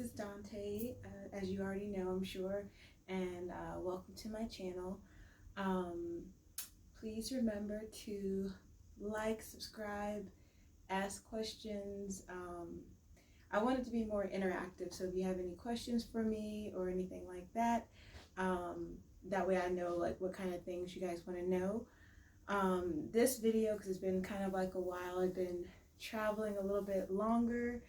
is Dante, as you already know, I'm sure, and welcome to my channel. Um, Please remember to like, subscribe, ask questions. I want it to be more interactive, so if you have any questions for me or anything like that, that way I know like what kind of things you guys want to know. This video, because it's been kind of like a while, I've been traveling a little bit longer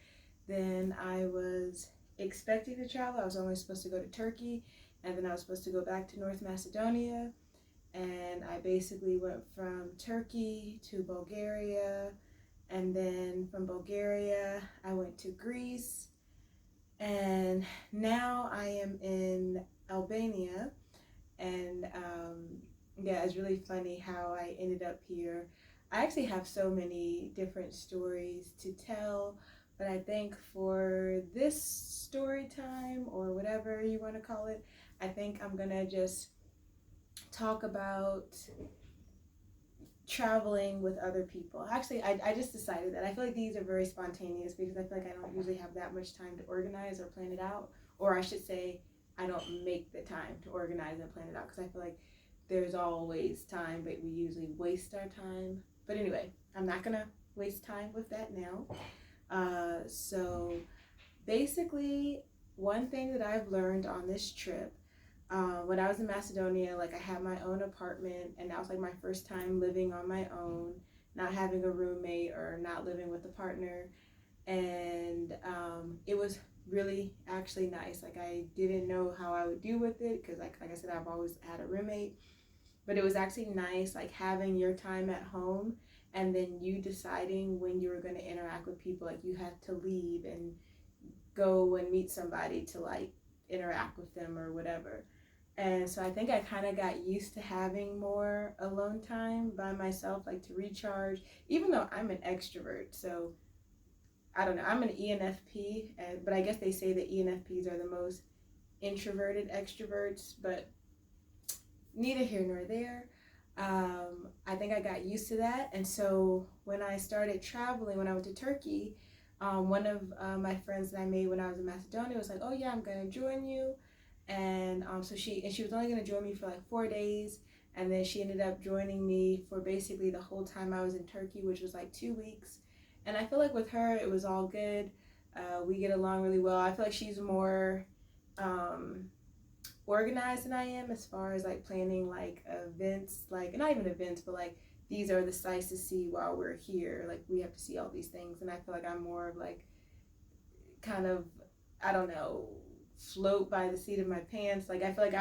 than I was expecting to travel. I was only supposed to go to Turkey, and then I was supposed to go back to North Macedonia, and I basically went from Turkey to Bulgaria, and then from Bulgaria I went to Greece, and now I am in Albania. And yeah, it's really funny how I ended up here. I actually have so many different stories to tell, but I think for this story time, or whatever you want to call it, I think I'm gonna just talk about traveling with other people. Actually, I just decided that. I feel like these are very spontaneous because I feel like I don't usually have that much time to organize or plan it out. Or I should say, I don't make the time to organize and plan it out, because I feel like there's always time, but we usually waste our time. But anyway, I'm not gonna waste time with that now. So basically, one thing that I've learned on this trip, when I was in Macedonia, like I had my own apartment, and that was like my first time living on my own, not having a roommate or not living with a partner. And it was really actually nice. Like I didn't know how I would do with it, because like I said, I've always had a roommate. But it was actually nice, like having your time at home, and then you deciding when you were going to interact with people. Like you had to leave and go and meet somebody to like interact with them or whatever. And so I think I kind of got used to having more alone time by myself, like to recharge, even though I'm an extrovert. So I don't know, I'm an ENFP, but I guess they say that ENFPs are the most introverted extroverts, but neither here nor there. I think I got used to that. And so when I started traveling, when I went to Turkey, one of my friends that I made when I was in Macedonia was like, "Oh yeah, I'm gonna join you," and so she was only gonna join me for like 4 days, and then she ended up joining me for basically the whole time I was in Turkey, which was like 2 weeks. And I feel like with her, it was all good. We get along really well. I feel like she's more organized than I am, as far as like planning like events, like not even events, but like these are the sights to see while we're here. Like we have to see all these things, and I feel like I'm more of like kind of, I don't know, float by the seat of my pants. Like I feel like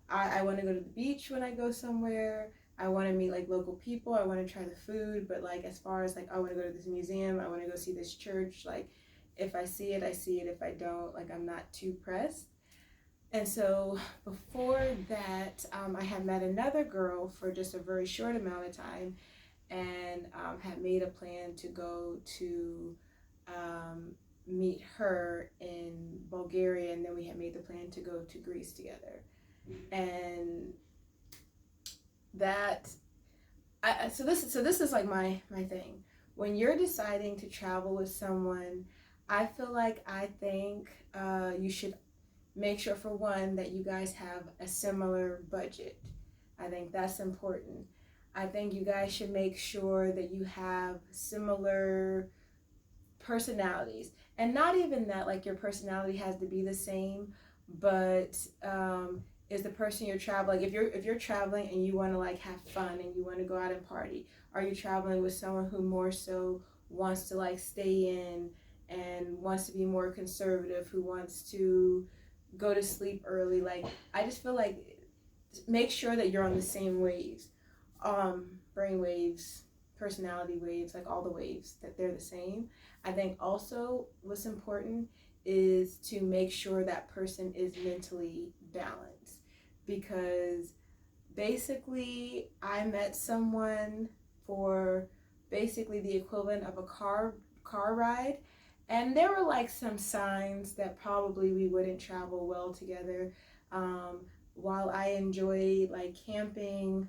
I want to go to the beach when I go somewhere. I want to meet like local people. I want to try the food. But like as far as like I want to go to this museum, I want to go see this church. Like if I see it, I see it. If I don't, like I'm not too pressed. And so before that, I had met another girl for just a very short amount of time, and had made a plan to go to meet her in Bulgaria, and then we had made the plan to go to Greece together. And that, so this is like my thing. When you're deciding to travel with someone, I feel like I think you should make sure, for one, that you guys have a similar budget. I think that's important. I think you guys should make sure that you have similar personalities, and not even that like your personality has to be the same, but is the person you're traveling, if you're traveling and you want to like have fun and you want to go out and party, are you traveling with someone who more so wants to like stay in and wants to be more conservative, who wants to go to sleep early? Like I just feel like make sure that you're on the same waves, brain waves, personality waves, like all the waves, that they're the same. I think also what's important is to make sure that person is mentally balanced, because basically I met someone for basically the equivalent of a car ride, and there were like some signs that probably we wouldn't travel well together. While I enjoy like camping,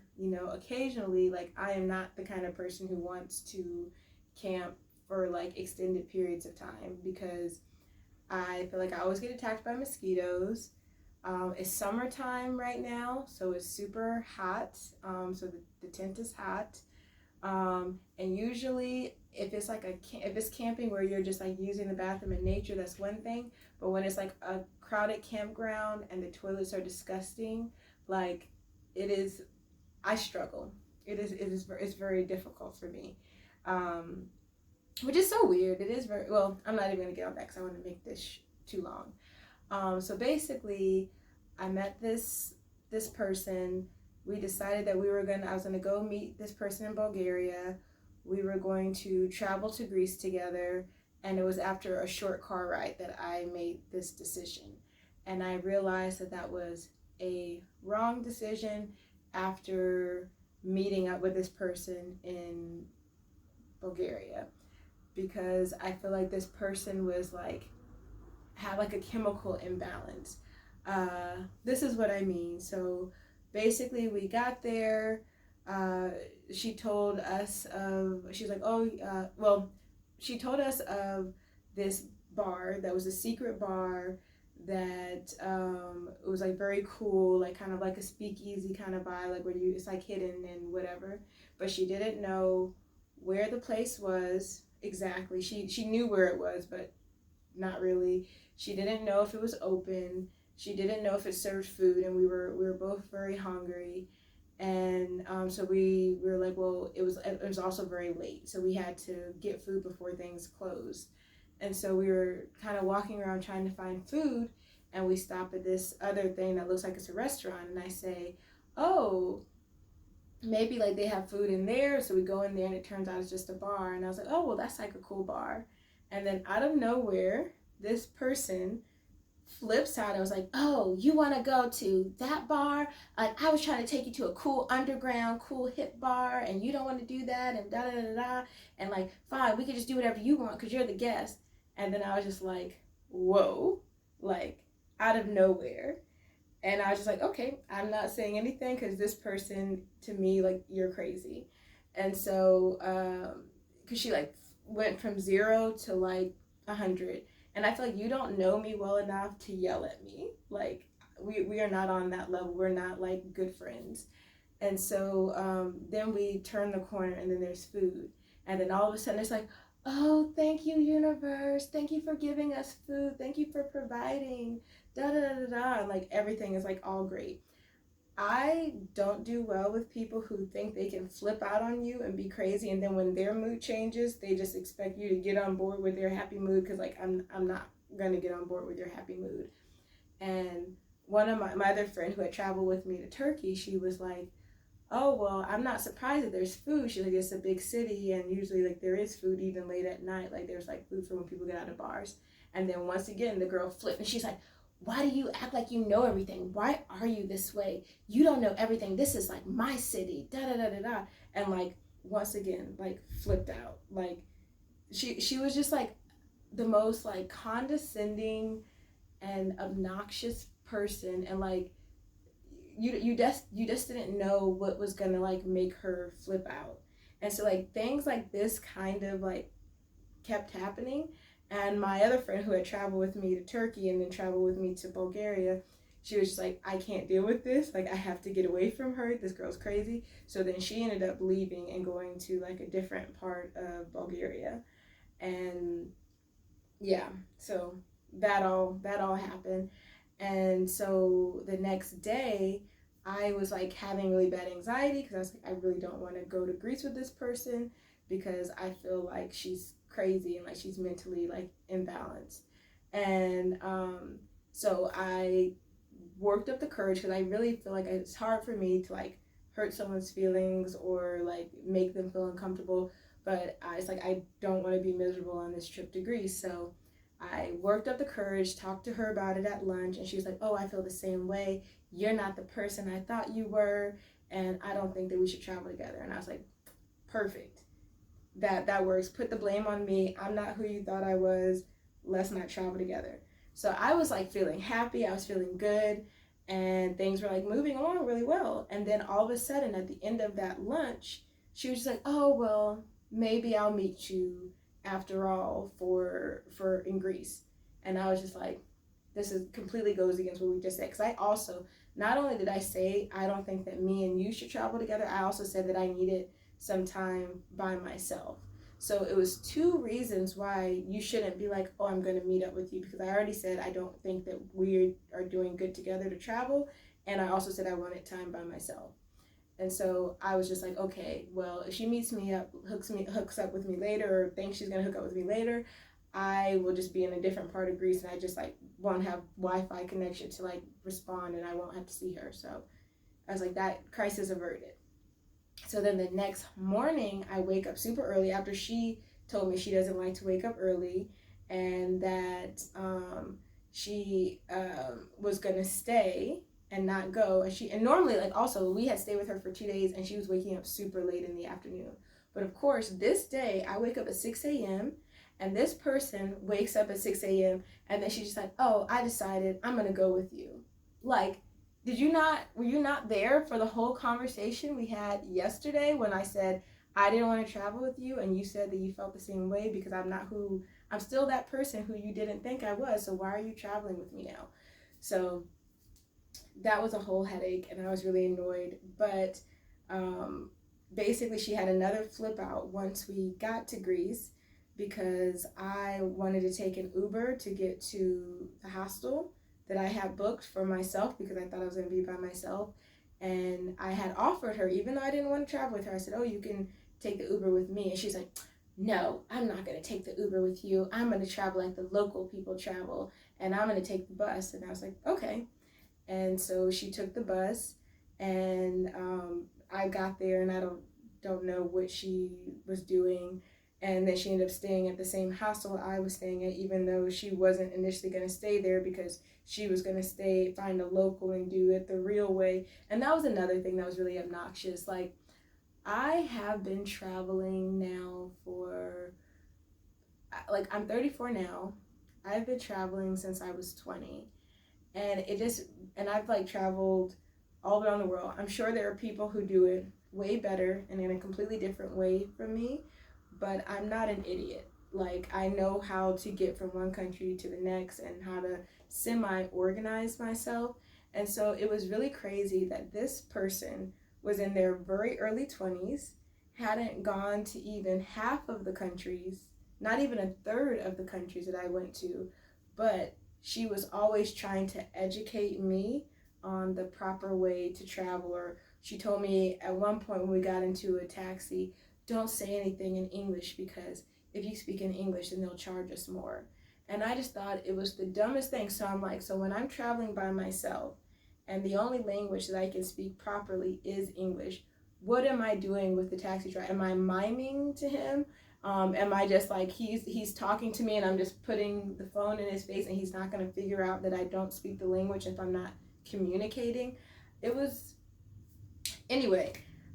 occasionally, like I am not the kind of person who wants to camp for like extended periods of time, because I feel like I always get attacked by mosquitoes. It's summertime right now, so it's super hot. So the tent is hot. And usually, if it's like if it's camping where you're just like using the bathroom in nature, that's one thing. But when it's like a crowded campground and the toilets are disgusting, like it is, I struggle. It's very difficult for me. Um, which is so weird. It is very well. I'm not even gonna get on that because I want to make this too long. So basically, I met this person. We decided that I was gonna go meet this person in Bulgaria. We were going to travel to Greece together, and it was after a short car ride that I made this decision. And I realized that that was a wrong decision after meeting up with this person in Bulgaria, because I feel like this person was like had like a chemical imbalance. This is what I mean. So basically, we got there. She told us of. She's like, oh, well, she told us of this bar that was a secret bar that it was like very cool, like kind of like a speakeasy kind of vibe, like where it's like hidden and whatever. But she didn't know where the place was exactly. She knew where it was, but not really. She didn't know if it was open. She didn't know if it served food, and we were both very hungry. And so we were like, well, it was also very late, so we had to get food before things closed. And so we were kind of walking around trying to find food, and we stop at this other thing that looks like it's a restaurant, and I say, oh, maybe like they have food in there. So we go in there, and it turns out it's just a bar. And I was like, oh, well, that's like a cool bar. And then out of nowhere, this person flips out. I was like, oh, you want to go to that bar? I was trying to take you to a cool underground, cool hip bar, and you don't want to do that, and da da da da. And like, fine, we could just do whatever you want because you're the guest. And then I was just like, whoa, like out of nowhere. And I was just like, okay, I'm not saying anything because this person, to me, like, you're crazy. And so, because she like went from 0 to like 100. And I feel like you don't know me well enough to yell at me. Like, we are not on that level. We're not like good friends. And so then we turn the corner, and then there's food. And then all of a sudden it's like, oh, thank you, universe. Thank you for giving us food. Thank you for providing. Da da da da da. And like everything is like all great. I don't do well with people who think they can flip out on you and be crazy, and then when their mood changes, they just expect you to get on board with their happy mood, because like I'm not gonna get on board with your happy mood. And one of my other friend who had traveled with me to Turkey, she was like, oh, well, I'm not surprised that there's food. She's like, it's a big city, and usually like there is food even late at night. Like there's like food for when people get out of bars. And then once again, the girl flipped, and she's like, why do you act like you know everything? Why are you this way? You don't know everything. This is like my city. Da da da da da. And like once again, like flipped out. Like she was just like the most like condescending and obnoxious person, and like you just didn't know what was gonna like make her flip out. And so like things like this kind of like kept happening. And my other friend who had traveled with me to Turkey and then traveled with me to Bulgaria, she was just like, I can't deal with this. Like, I have to get away from her. This girl's crazy. So then she ended up leaving and going to like a different part of Bulgaria. And yeah, so that all happened. And so the next day, I was like having really bad anxiety because I was like, I really don't want to go to Greece with this person because I feel like she's crazy and like she's mentally like imbalanced. And so I worked up the courage because I really feel like it's hard for me to like hurt someone's feelings or like make them feel uncomfortable, but it's like I don't want to be miserable on this trip to Greece. So I worked up the courage, talked to her about it at lunch, and she was like, oh, I feel the same way. You're not the person I thought you were, and I don't think that we should travel together. And I was like, perfect. That works. Put the blame on me. I'm not who you thought I was. Let's not travel together. So I was like feeling happy. I was feeling good, and things were like moving along really well. And then all of a sudden, at the end of that lunch, she was just like, oh, well, maybe I'll meet you after all for in Greece. And I was just like, this is completely goes against what we just said. Because I also, not only did I say I don't think that me and you should travel together, I also said that I needed some time by myself. So it was two reasons why you shouldn't be like, oh, I'm going to meet up with you, because I already said I don't think that we are doing good together to travel, and I also said I wanted time by myself. And so I was just like, okay, well, if she meets me up, hooks up with me later, or thinks she's going to hook up with me later, I will just be in a different part of Greece, and I just like won't have Wi-Fi connection to like respond, and I won't have to see her. So I was like, that crisis averted. So then the next morning, I wake up super early after she told me she doesn't like to wake up early, and that she was gonna stay and not go. And normally, like, also we had stayed with her for 2 days, and she was waking up super late in the afternoon. But of course, this day I wake up at 6 a.m. and this person wakes up at 6 a.m. and then she's just like, oh, I decided I'm gonna go with you. Like, were you not there for the whole conversation we had yesterday when I said I didn't want to travel with you, and you said that you felt the same way because I'm still that person who you didn't think I was, so why are you traveling with me now? So that was a whole headache, and I was really annoyed. But basically she had another flip out once we got to Greece, because I wanted to take an Uber to get to the hostel that I had booked for myself, because I thought I was going to be by myself. And I had offered her, even though I didn't want to travel with her, I said, oh, you can take the Uber with me. And she's like, no, I'm not going to take the Uber with you. I'm going to travel like the local people travel, and I'm going to take the bus. And I was like, okay. And so she took the bus, and I got there, and I don't know what she was doing. And then she ended up staying at the same hostel I was staying at, even though she wasn't initially going to stay there, because she was going to find a local and do it the real way. And that was another thing that was really obnoxious. Like, I have been traveling now I'm 34 now. I've been traveling since I was 20. And I've like traveled all around the world. I'm sure there are people who do it way better and in a completely different way from me, but I'm not an idiot. Like, I know how to get from one country to the next and how to semi-organize myself. And so it was really crazy that this person was in their very early 20s, hadn't gone to even half of the countries, not even a third of the countries that I went to, but she was always trying to educate me on the proper way to travel. Or she told me at one point when we got into a taxi, don't say anything in English, because if you speak in English, then they'll charge us more. And I just thought it was the dumbest thing. So I'm like, so when I'm traveling by myself and the only language that I can speak properly is English, what am I doing with the taxi driver? Am I miming to him? Am I just like, he's talking to me and I'm just putting the phone in his face and he's not going to figure out that I don't speak the language if I'm not communicating? Anyway,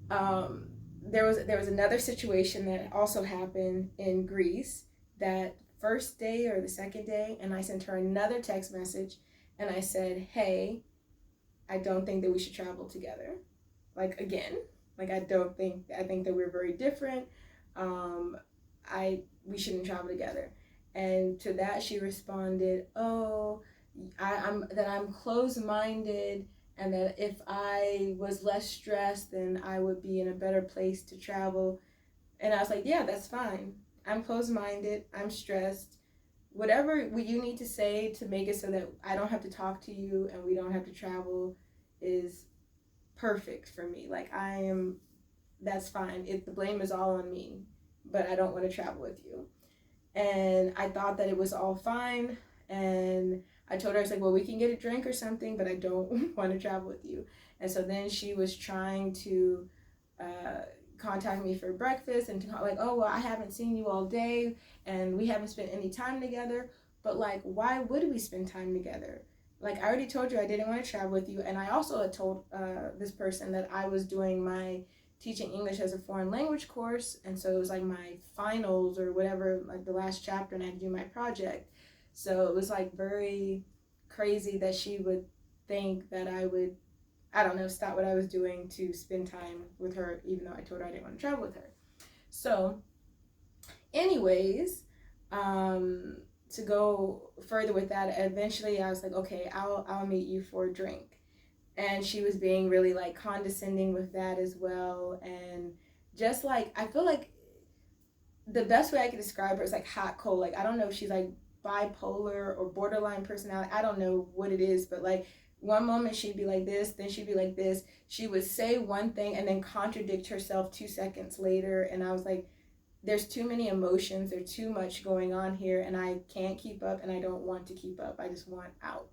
there was another situation that also happened in Greece that first day or the second day, and I sent her another text message and I said, hey, I don't think that we should travel together. Like, again, like, I think that we're very different. We shouldn't travel together. And to that she responded, oh, I'm closed-minded, and that if I was less stressed, then I would be in a better place to travel. And I was like, yeah, that's fine. I'm closed-minded, I'm stressed. Whatever you need to say to make it so that I don't have to talk to you and we don't have to travel is perfect for me. Like, that's fine. The blame is all on me, but I don't want to travel with you. And I thought that it was all fine. And I told her, I was like, well, we can get a drink or something, but I don't want to travel with you. And so then she was trying to contact me for breakfast and like, oh, well, I haven't seen you all day and we haven't spent any time together. But like, why would we spend time together? Like, I already told you I didn't want to travel with you. And I also had told this person that I was doing my teaching English as a foreign language course, and so it was like my finals or whatever, like the last chapter, and I had to do my project. So it was like very crazy that she would think that I would, I don't know, stop what I was doing to spend time with her, even though I told her I didn't want to travel with her. So anyways, to go further with that, eventually I was like, okay, I'll meet you for a drink. And she was being really like condescending with that as well. And just like, I feel like the best way I could describe her is like hot cold. Like, I don't know if she's like bipolar or borderline personality. I don't know what it is, but like one moment she'd be like this, then she'd be like this. She would say one thing and then contradict herself 2 seconds later. And I was like, there's too many emotions, there's too much going on here, and I can't keep up, and I don't want to keep up. I just want out.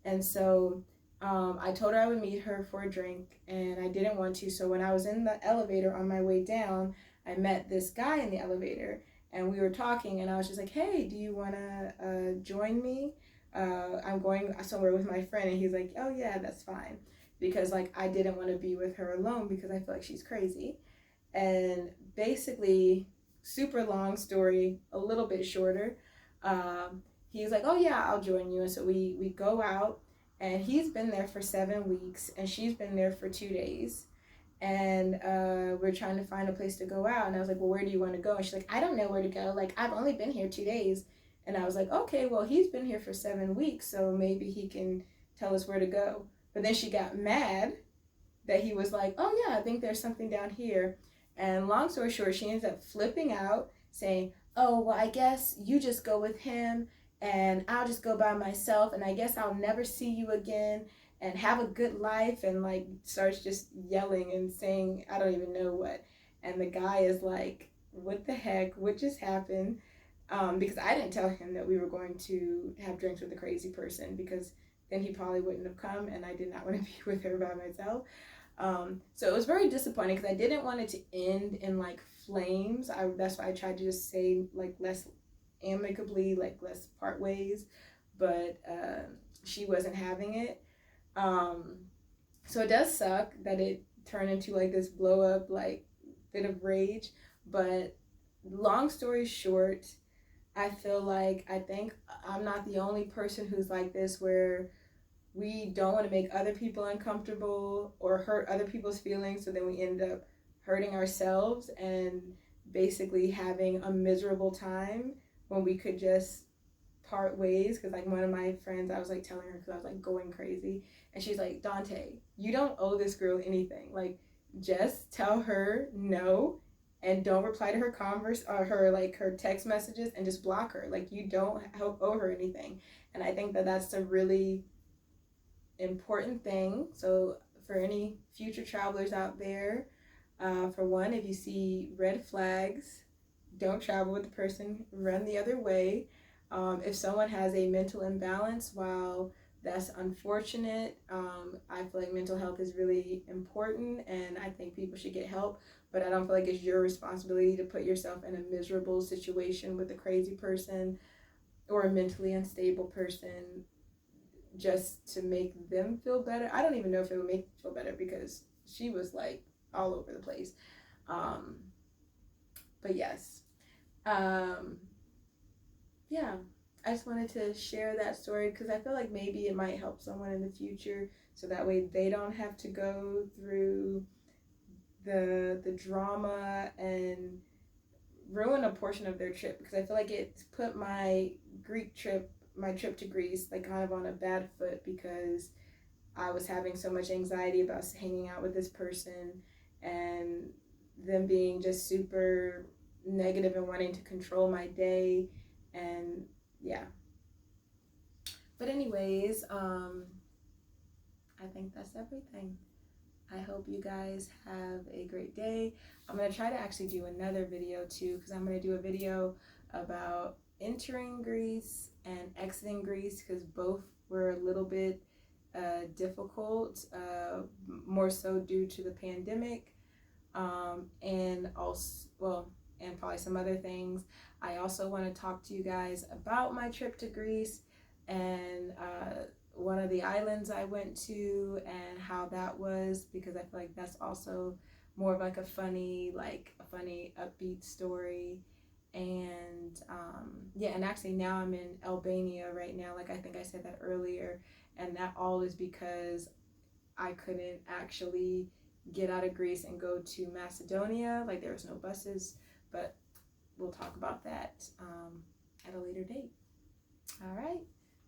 And so I told her I would meet her for a drink, and I didn't want to. So when I was in the elevator on my way down, I met this guy in the elevator, and we were talking, and I was just like, hey, do you want to join me? I'm going somewhere with my friend. And he's like, oh yeah, that's fine. Because like I didn't want to be with her alone because I feel like she's crazy. And basically, super long story, a little bit shorter. He's like, oh yeah, I'll join you. And so we go out, and he's been there for 7 weeks, and she's been there for 2 days. And we're trying to find a place to go out. And I was like, well, where do you want to go? And she's like, I don't know where to go. Like, I've only been here 2 days. And I was like, okay, well, he's been here for 7 weeks, so maybe he can tell us where to go. But then she got mad that he was like, oh yeah, I think there's something down here. And long story short, she ends up flipping out, saying, oh, well, I guess you just go with him, and I'll just go by myself, and I guess I'll never see you again, and have a good life, and like starts just yelling and saying, I don't even know what. And the guy is like, what the heck? What just happened? Because I didn't tell him that we were going to have drinks with a crazy person, because then he probably wouldn't have come, and I did not want to be with her by myself. So it was very disappointing because I didn't want it to end in like flames. That's why I tried to just say like less amicably, like let's part ways, but she wasn't having it. So it does suck that it turned into like this blow up like bit of rage. But long story short, I feel like I think I'm not the only person who's like this, where we don't want to make other people uncomfortable or hurt other people's feelings, so then we end up hurting ourselves and basically having a miserable time when we could just part ways. Because like one of my friends, I was like telling her, because I was like going crazy, and she's like, Dante, you don't owe this girl anything. Like, just tell her no, and don't reply to her her text messages, and just block her. Like, you don't owe her anything. And I think that that's a really important thing. So for any future travelers out there, for one, if you see red flags, don't travel with the person, run the other way. If someone has a mental imbalance, while that's unfortunate, I feel like mental health is really important, and I think people should get help, but I don't feel like it's your responsibility to put yourself in a miserable situation with a crazy person or a mentally unstable person just to make them feel better. I don't even know if it would make me feel better, because she was like all over the place. But yes. Yeah, I just wanted to share that story because I feel like maybe it might help someone in the future, so that way they don't have to go through the drama and ruin a portion of their trip, because I feel like it's put my trip to Greece like kind of on a bad foot, because I was having so much anxiety about hanging out with this person and them being just super negative and wanting to control my day. And yeah, but anyways, I think that's everything. I hope you guys have a great day. I'm going to try to actually do another video too, because I'm going to do a video about entering Greece and exiting Greece, because both were a little bit difficult, more so due to the pandemic, and also, well, and probably some other things. I also want to talk to you guys about my trip to Greece and one of the islands I went to and how that was, because I feel like that's also more of like a funny upbeat story. And yeah, and actually now I'm in Albania right now, like I think I said that earlier, and that all is because I couldn't actually get out of Greece and go to Macedonia. Like, there was no buses, but we'll talk about that at a later date. All right.